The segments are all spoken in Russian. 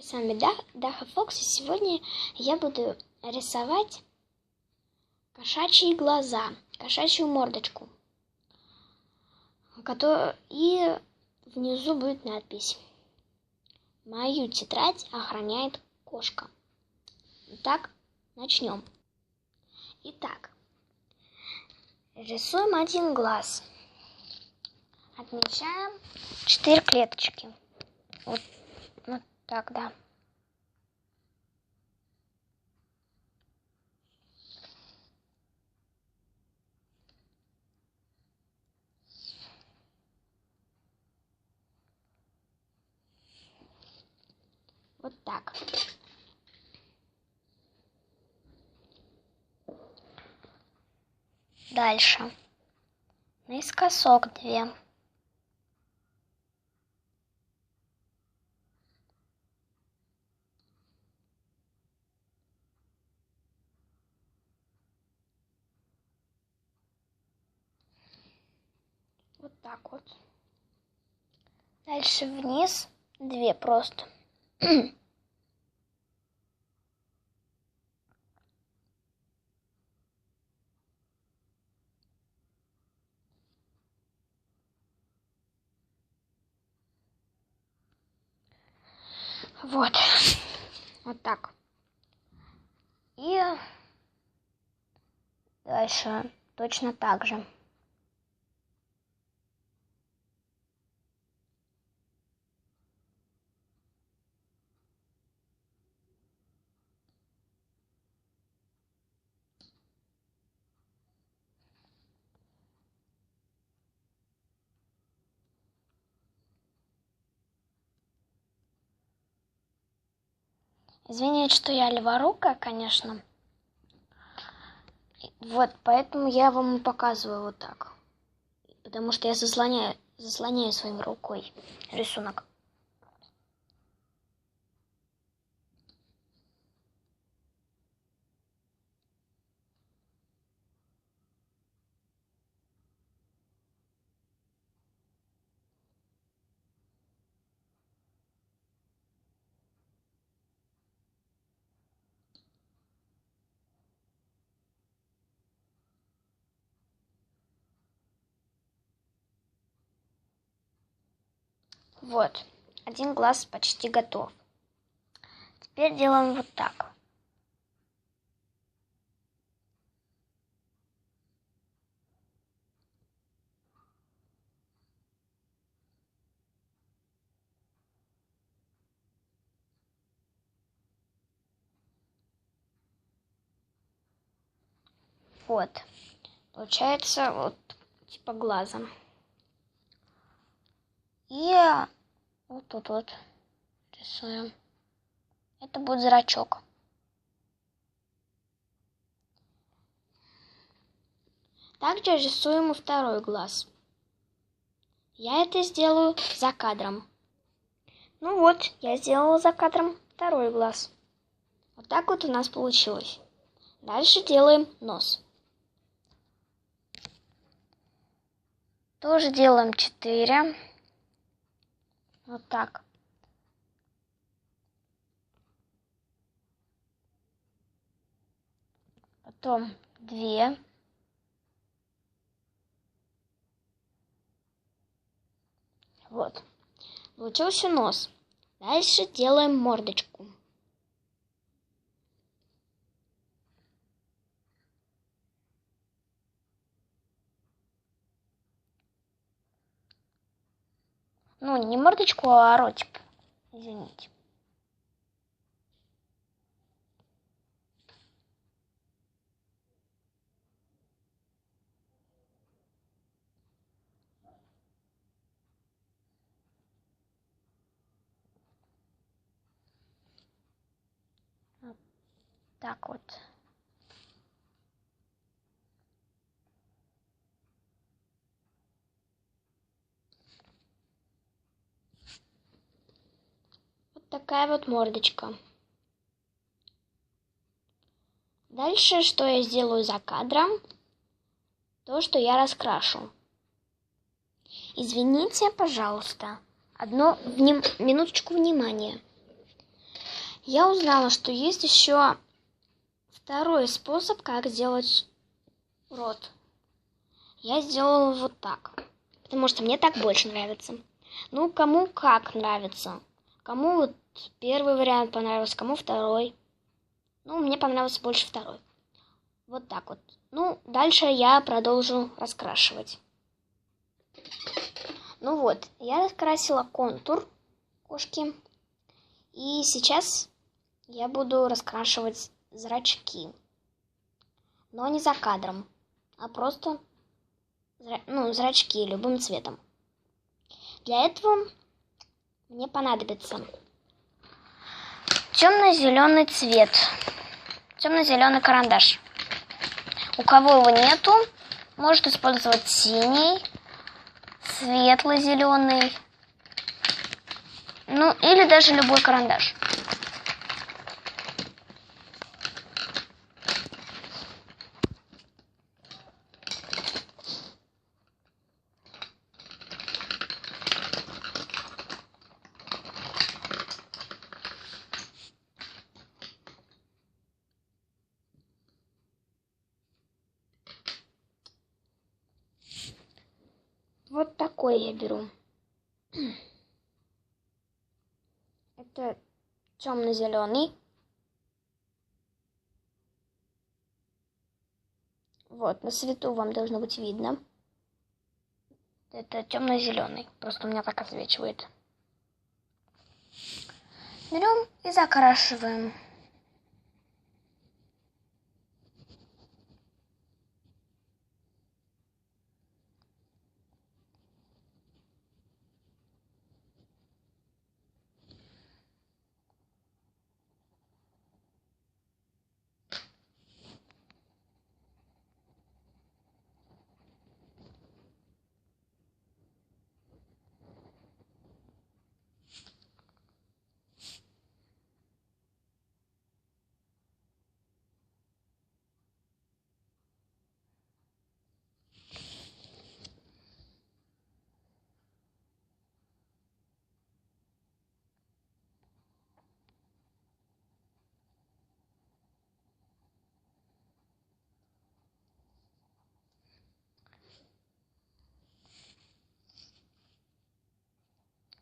С вами Даха Фокс, и сегодня я буду рисовать кошачьи глаза, кошачью мордочку, и внизу будет надпись: «Мою тетрадь охраняет кошка». Итак, начнем. Итак, рисуем один глаз. Отмечаем 4 клеточки. Вот так, да. Вот так. Дальше. Наискосок 2. Вот так вот. Дальше вниз 2 просто. Вот. Вот так. И дальше точно так же. Извините, что я леворукая, конечно. Вот, поэтому я вам и показываю вот так. Потому что я заслоняю своей рукой рисунок. Вот, один глаз почти готов. Теперь делаем вот так. Вот, получается вот типа глаза. И вот тут вот рисуем. Это будет зрачок. Также рисуем и второй глаз. Я это сделаю за кадром. Ну вот, я сделала за кадром второй глаз. Вот так вот у нас получилось. Дальше делаем нос. Тоже делаем 4. Вот так. Потом 2. Вот. Получился нос. Дальше делаем мордочку. Ну, не мордочку, а ротик. Извините. Вот так вот. Вот такая вот мордочка. Дальше, что я сделаю за кадром, то, что я раскрашу. Извините, пожалуйста, одну минуточку внимания. Я узнала, что есть еще второй способ, как сделать рот. Я сделала вот так, потому что мне так больше нравится. Ну, кому как нравится. Кому вот первый вариант понравился, кому второй. Ну, мне понравился больше второй. Вот так вот. Ну, дальше я продолжу раскрашивать. Ну вот, я раскрасила контур кошки. И сейчас я буду раскрашивать зрачки. Но не за кадром, а просто зрачки любым цветом. Для этого мне понадобится темно-зеленый цвет, темно-зеленый карандаш. У кого его нету, может использовать синий, светло-зеленый, ну или даже любой карандаш. Вот такой я беру. Это темно-зеленый. Вот, на свету вам должно быть видно. Это темно-зеленый. Просто у меня так отсвечивает. Берем и закрашиваем.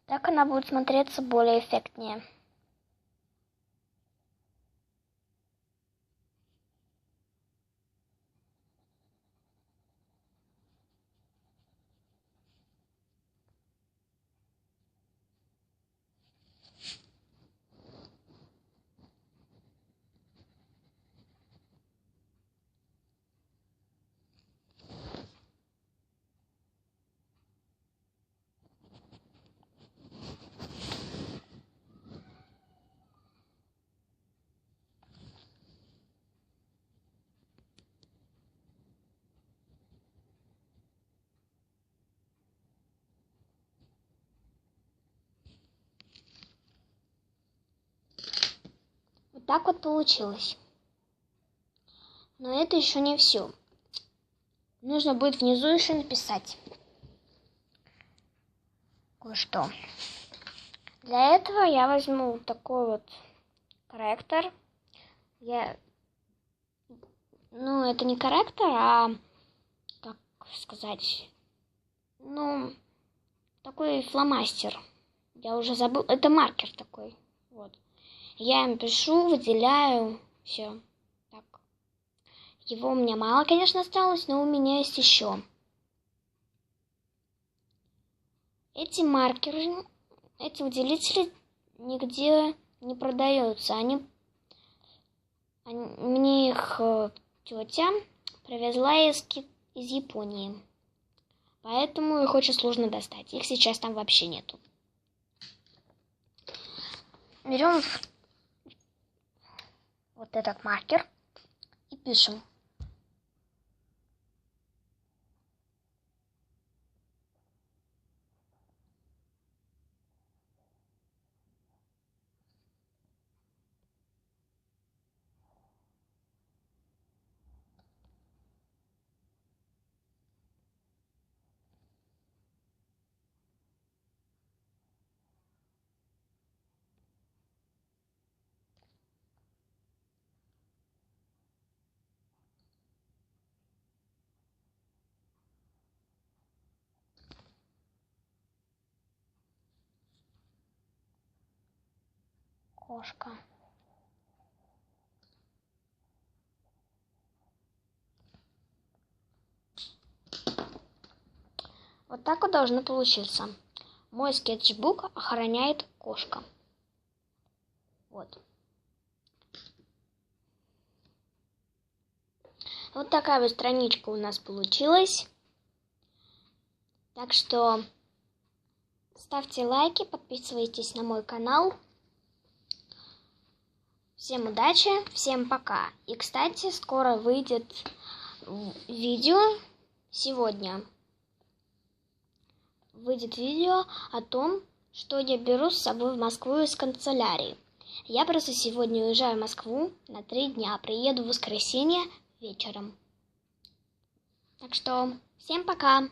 Так она будет смотреться более эффектнее. Вот так вот получилось. Но это еще не все. Нужно будет внизу еще написать кое-что. Для этого я возьму вот такой вот корректор. Это не корректор, а, как сказать, такой фломастер. Я уже забыл. Это маркер такой. Вот. Я им пишу, выделяю. Все. Так. Его у меня мало, конечно, осталось, но у меня есть еще. Эти маркеры, эти выделители нигде не продаются. Мне их тетя привезла из Японии. Поэтому их очень сложно достать. Их сейчас там вообще нету. Берем вот этот маркер и пишем. кошка. Вот так вот должно получиться. Мой скетчбук охраняет кошка. Вот. Вот такая вот страничка у нас получилась. Так что ставьте лайки, подписывайтесь на мой канал. Всем удачи, всем пока. И, кстати, скоро выйдет видео сегодня. Выйдет видео о том, что я беру с собой в Москву из канцелярии. Я просто сегодня уезжаю в Москву на 3 дня. Приеду в воскресенье вечером. Так что всем пока!